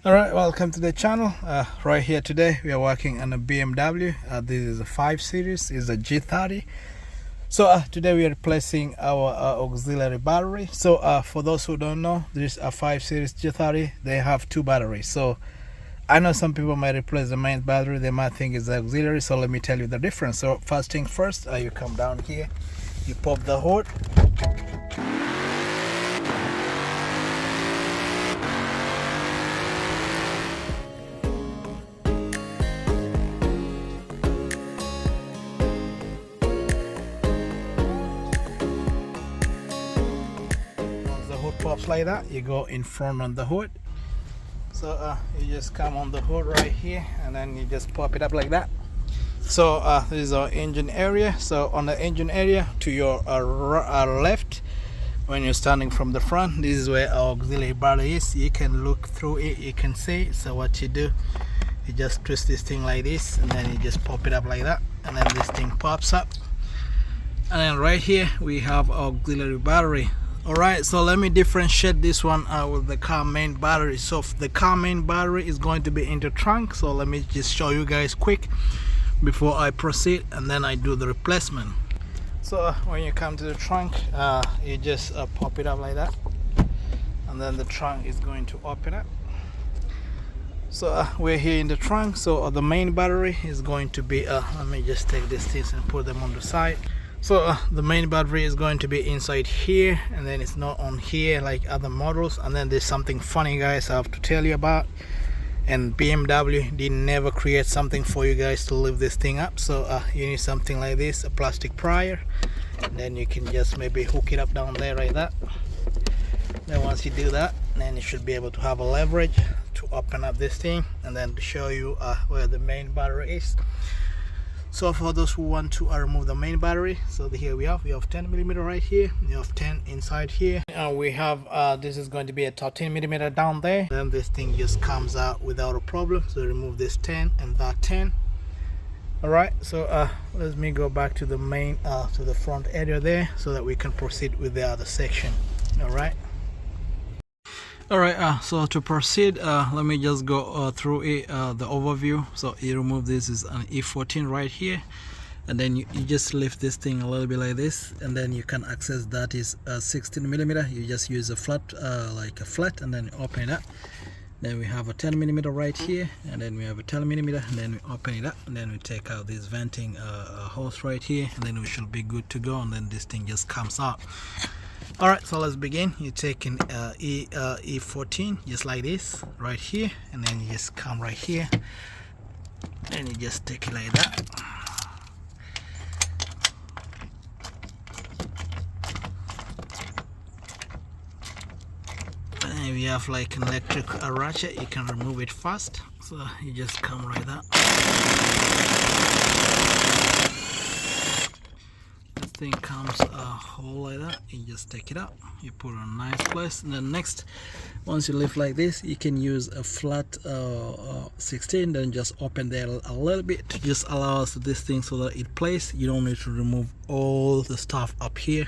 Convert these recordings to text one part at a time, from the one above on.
Alright, welcome to the channel. Right here today we are working on a BMW. This is a 5 Series, is a G30. So today we are replacing our auxiliary battery. So for those who don't know, this is a 5 Series G30. They have two batteries. So I know some people might replace the main battery, they might think it's the auxiliary, so let me tell you the difference. So first thing first, you come down here, you pop the hood. Pops like that, you go in front on the hood. So you just come on the hood right here and then you just pop it up like that. So this is our engine area. So on the engine area to your left, when you're standing from the front, this is where our auxiliary battery is. You can look through it, you can see. So what you do, you just twist this thing like this and then you just pop it up like that, and then this thing pops up. And then right here we have our auxiliary battery. Alright, so let me differentiate this one with the car main battery. So the car main battery is going to be in the trunk. So let me just show you guys quick before I proceed, and then I do the replacement. So when you come to the trunk, you just pop it up like that, and then the trunk is going to open up. So we're here in the trunk. So the main battery is going to be let me just take these things and put them on the side. So the main battery is going to be inside here, and then it's not on here like other models. And then there's something funny, guys, I have to tell you about. And BMW did never create something for you guys to lift this thing up. So you need something like this, a plastic prior, and then you can just maybe hook it up down there like that. Then once you do that, then you should be able to have a leverage to open up this thing, and then to show you where the main battery is. So for those who want to remove the main battery, so here we have 10mm right here, we have 10 inside here, and we have this is going to be a 13mm down there. Then this thing just comes out without a problem. So remove this 10 and that 10. Alright, so let me go back to the main to the front area there, so that we can proceed with the other section. Alright, so to proceed, let me just go through it, the overview. So you remove this is an E14 right here, and then you just lift this thing a little bit like this, and then you can access that is 16mm. You just use a flat, like a flat, and then open it up. Then we have a 10mm right here, and then we have a 10mm, and then we open it up, and then we take out this venting hose right here, and then we should be good to go, and then this thing just comes out. Alright, so let's begin. You take an E14 just like this right here, and then you just come right here and you just take it like that. And if you have like an electric ratchet, you can remove it fast. So you just come right that. Thing comes a hole like that, you just take it out, you put it in a nice place, and then next, once you lift like this, you can use a flat 16, then just open there a little bit to just allow us this thing so that it plays. You don't need to remove all the stuff up here.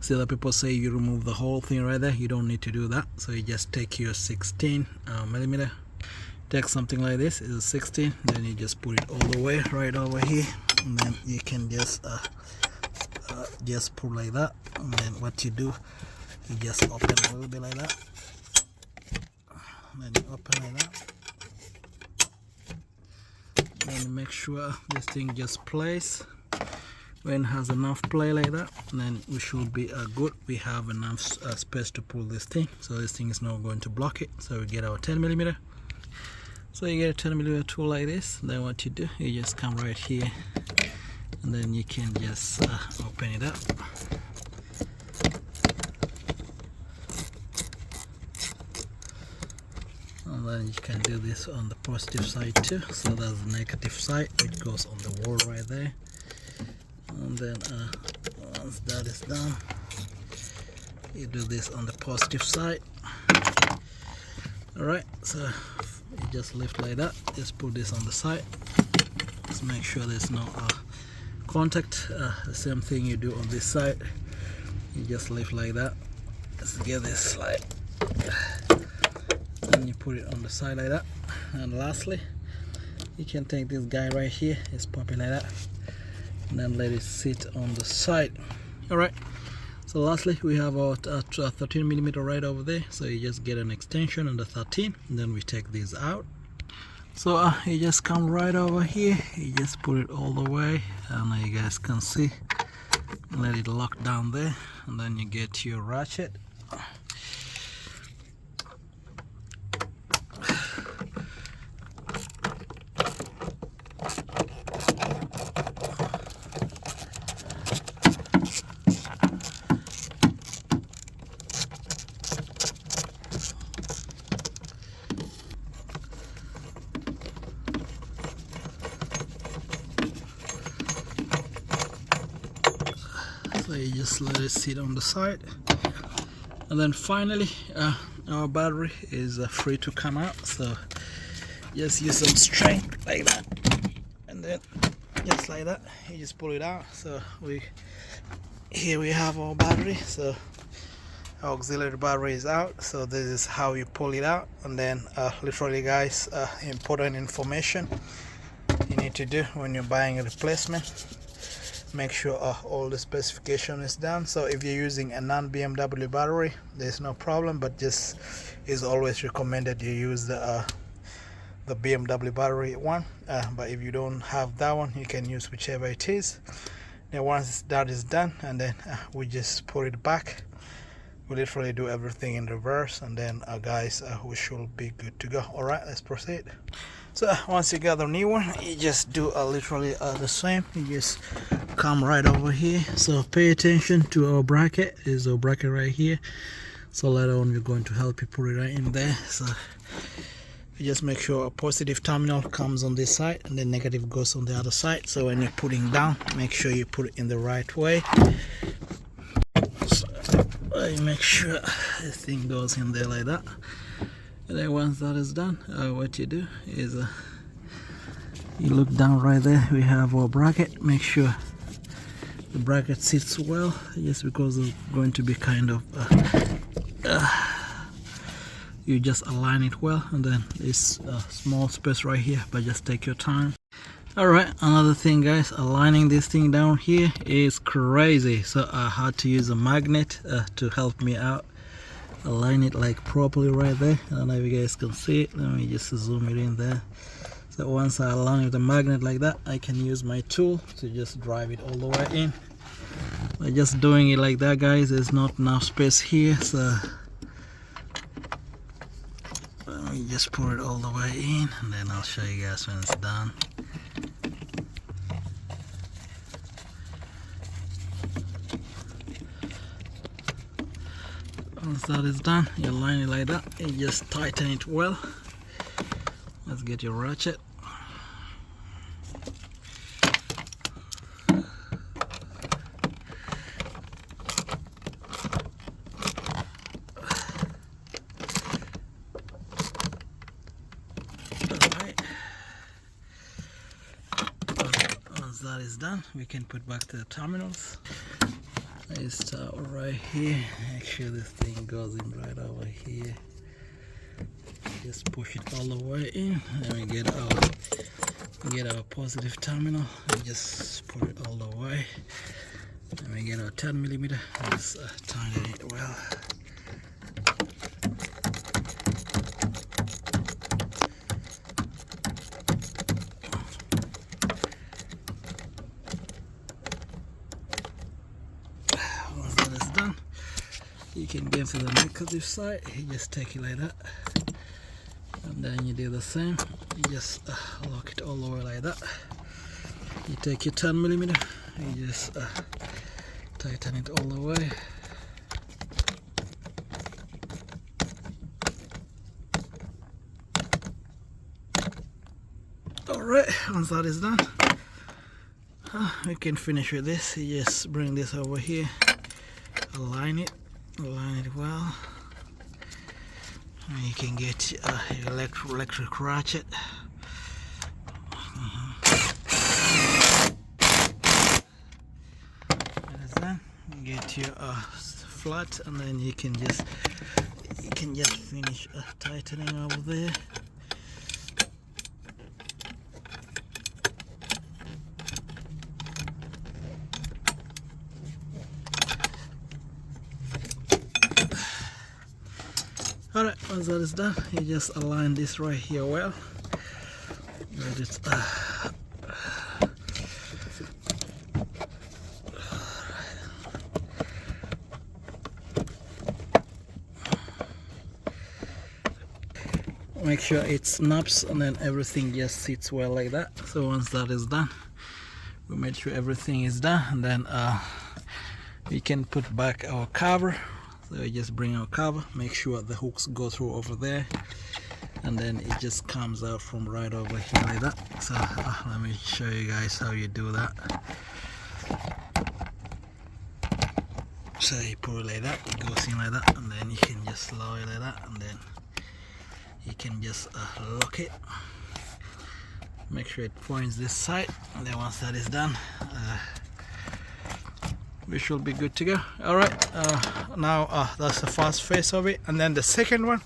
See, other people say you remove the whole thing right there. You don't need to do that. So you just take your 16mm, take something like this, is a 16, then you just put it all the way right over here, and then you can just pull like that, and then what you do, you just open a little bit like that, and then you open like that, and you make sure this thing just plays. When it has enough play like that, then we should be good. We have enough space to pull this thing, so this thing is not going to block it. So we get our 10mm. So you get a 10mm tool like this, then what you do, you just come right here, and then you can just open it up. And then you can do this on the positive side too. So that's the negative side, which goes on the wall right there. And then once that is done, you do this on the positive side. Alright, so you just lift like that, just put this on the side, just make sure there's no contact. The same thing you do on this side, you just lift like that. Let's get this slide, and then you put it on the side like that. And lastly, you can take this guy right here, just pop it like that, and then let it sit on the side. Alright, so lastly we have our 13mm right over there, so you just get an extension on the 13, and then we take this out. So you just come right over here, you just put it all the way, and you guys can see, let it lock down there, and then you get your ratchet. So you just let it sit on the side, and then finally our battery is free to come out. So just use some strength like that, and then just like that you just pull it out. So here we have our battery. So our auxiliary battery is out. So this is how you pull it out. And then literally guys, important information you need to do when you're buying a replacement: make sure all the specification is done. So if you're using a non-BMW battery, there's no problem, but just is always recommended you use the BMW battery one. But if you don't have that one, you can use whichever it is. Then once that is done, and then we just put it back. We literally do everything in reverse, and then guys, we should be good to go. All right, let's proceed. So once you got the new one, you just do literally the same. You just come right over here. So pay attention to our bracket. Is our bracket right here. So later on we're going to help you put it right in there. So you just make sure a positive terminal comes on this side and the negative goes on the other side. So when you're putting down, make sure you put it in the right way. So you make sure this thing goes in there like that. And then once that is done, what you do is you look down right there. We have our bracket. Make sure the bracket sits well, just because it's going to be kind of you just align it well, and then this small space right here, but just take your time. Alright, another thing guys, aligning this thing down here is crazy. So I had to use a magnet to help me out align it like properly right there. I don't know if you guys can see it. Let me just zoom it in there. So once I align with the magnet like that, I can use my tool to just drive it all the way in. By just doing it like that guys, there's not enough space here, so let me just put it all the way in, and then I'll show you guys when it's done. Once that is done, you align it like that, you just tighten it well. Let's get your ratchet. Alright. Once that is done, we can put back to the terminals. I start right here, make sure this thing goes in right over here. Just push it all the way in, and we get our positive terminal, and just put it all the way, and we get our 10mm, just tighten it well. You can get to the negative side, you just take it like that, and then you do the same. You just lock it all the way like that. You take your 10mm, you just tighten it all the way. Alright, once that is done, we can finish with this. You just bring this over here, align it well, and you can get your electric ratchet. That is done. You get your flat, and then you can just you can just finish tightening over there. Alright, once that is done, you just align this right here well. Let it, make sure it snaps and then everything just sits well like that. So once that is done, we make sure everything is done, and then we can put back our cover. So we just bring our cover, make sure the hooks go through over there, and then it just comes out from right over here like that. So let me show you guys how you do that. So you put it like that, it goes in like that, and then you can just lower it like that, and then you can just lock it. Make sure it points this side, and then once that is done, we should be good to go. Alright, now that's the first phase of it, and then the second one,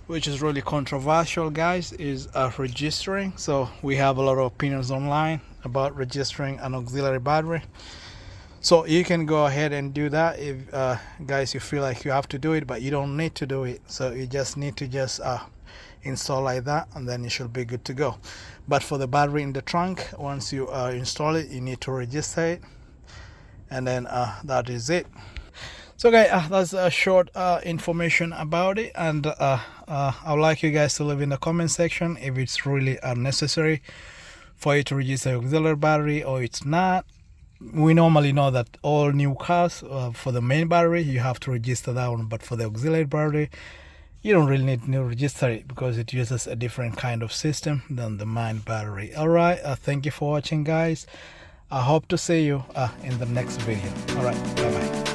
which is really controversial, guys, is registering. So we have a lot of opinions online about registering an auxiliary battery. So you can go ahead and do that if guys, you feel like you have to do it, but you don't need to do it. So you just need to just install like that, and then you should be good to go. But for the battery in the trunk, once you install it, you need to register it, and then that is it. So guys, that's a short information about it, and I would like you guys to leave in the comment section if it's really necessary for you to register auxiliary battery or it's not. We normally know that all new cars, for the main battery you have to register that one, but for the auxiliary battery you don't really need to register it because it uses a different kind of system than the main battery. Alright, thank you for watching, guys. I hope to see you in the next video. Alright, bye bye.